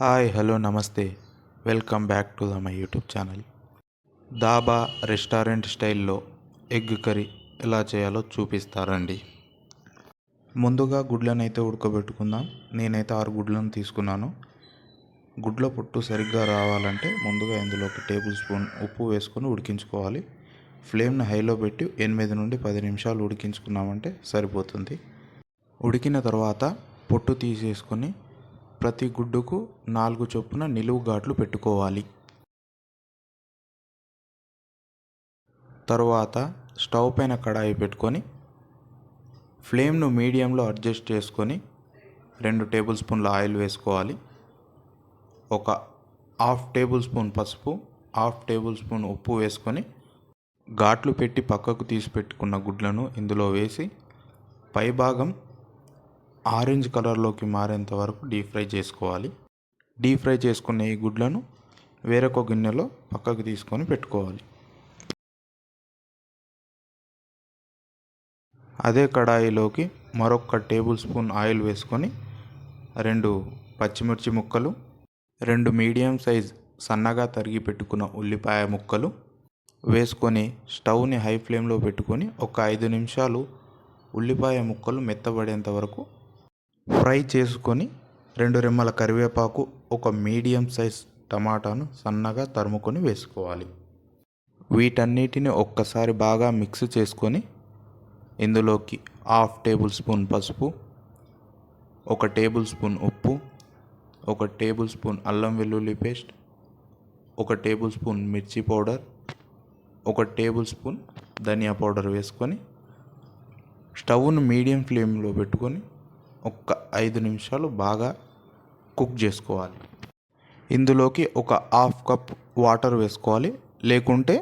Hi hello నమస్తే welcome back to my YouTube channel. Dhaba restaurant స్టైల్లో egg curry ఎలా చేయాలో చూపిస్తారండి. ముందుగా గుడ్లను అయితే ఉడకబెట్టుకుందాం. నేనైతే 6 గుడ్లను తీసుకున్నాను. గుడ్ల పొట్టు సరిగ్గా రావాలంటే ముందుగా ఇందులో 1 టేబుల్ స్పూన్ ఉప్పు వేసుకొని ఉడికించుకోవాలి. ఫ్లేమ్ని హైలో పెట్టి 8 నుండి 10 నిమిషాలు ఉడికించుకున్నామంటే సరిపోతుంది. ఉడికిన తర్వాత పొట్టు తీసేసుకొని ప్రతి గుడ్డుకు 4 చొప్పున నిలువు ఘాట్లు పెట్టుకోవాలి. తరువాత స్టవ్ పైన కడాయి పెట్టుకొని ఫ్లేమ్ను మీడియంలో అడ్జస్ట్ చేసుకొని 2 టేబుల్ స్పూన్ల ఆయిల్ వేసుకోవాలి. ఒక హాఫ్ టేబుల్ స్పూన్ పసుపు, హాఫ్ టేబుల్ స్పూన్ ఉప్పు వేసుకొని ఘాట్లు పెట్టి పక్కకు తీసి పెట్టుకున్న గుడ్లను ఇందులో వేసి పైభాగం ఆరెంజ్ కలర్లోకి మారేంత వరకు డీప్ ఫ్రై చేసుకోవాలి. డీప్ ఫ్రై చేసుకున్న ఈ గుడ్లను వేరొక గిన్నెలో పక్కకు తీసుకొని పెట్టుకోవాలి. అదే కడాయిలోకి మరొక టేబుల్ స్పూన్ ఆయిల్ వేసుకొని 2 పచ్చిమిర్చి ముక్కలు, 2 మీడియం సైజ్ సన్నగా తరిగి పెట్టుకున్న ఉల్లిపాయ ముక్కలు వేసుకొని స్టవ్ని హై ఫ్లేమ్లో పెట్టుకొని ఒక 5 నిమిషాలు ఉల్లిపాయ ముక్కలు మెత్తబడేంత వరకు ఫ్రై చేసుకొని 2 రెమ్మల కరివేపాకు, ఒక మీడియం సైజ్ టమాటాను సన్నగా తరుముకొని వేసుకోవాలి. వీటన్నిటిని ఒక్కసారి బాగా మిక్స్ చేసుకొని ఇందులోకి హాఫ్ టేబుల్ స్పూన్ పసుపు, 1 టేబుల్ స్పూన్ ఉప్పు, 1 టేబుల్ స్పూన్ అల్లం వెల్లుల్లి పేస్ట్, 1 టేబుల్ స్పూన్ మిర్చి పౌడర్, 1 టేబుల్ స్పూన్ ధనియా పౌడర్ వేసుకొని స్టవ్ను మీడియం ఫ్లేమ్లో పెట్టుకొని ఒక 5 నిమిషాలు బాగా కుక్ చేసుకోవాలి. ఇందులోకి ఒక హాఫ్ కప్ వాటర్ వేసుకోవాలి, లేకుంటే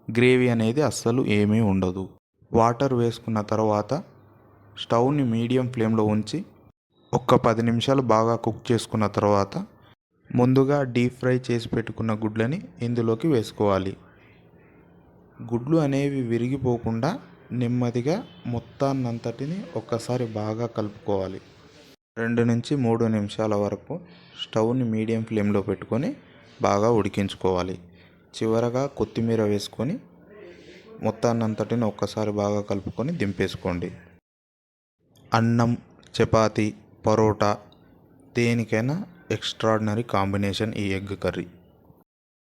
గ్రేవీ అనేది అస్సలు ఏమీ ఉండదు. వాటర్ వేసుకున్న తర్వాత స్టవ్ని మీడియం ఫ్లేమ్లో ఉంచి ఒక 10 నిమిషాలు బాగా కుక్ చేసుకున్న తర్వాత ముందుగా డీప్ ఫ్రై చేసి పెట్టుకున్న గుడ్లని ఇందులోకి వేసుకోవాలి. గుడ్లు అనేవి విరిగిపోకుండా నెమ్మదిగా మొత్తాన్నంతటిని ఒక్కసారి బాగా కలుపుకోవాలి. 2 నుంచి 3 నిమిషాల వరకు స్టవ్ని మీడియం ఫ్లేమ్లో పెట్టుకొని బాగా ఉడికించుకోవాలి. చివరగా కొత్తిమీర వేసుకొని మొత్తాన్నంతటిని ఒక్కసారి బాగా కలుపుకొని దింపేసుకోండి. అన్నం, చపాతీ, పరోటా దేనికైనా ఎక్స్ట్రాడినరీ కాంబినేషన్ ఈ ఎగ్ కర్రీ.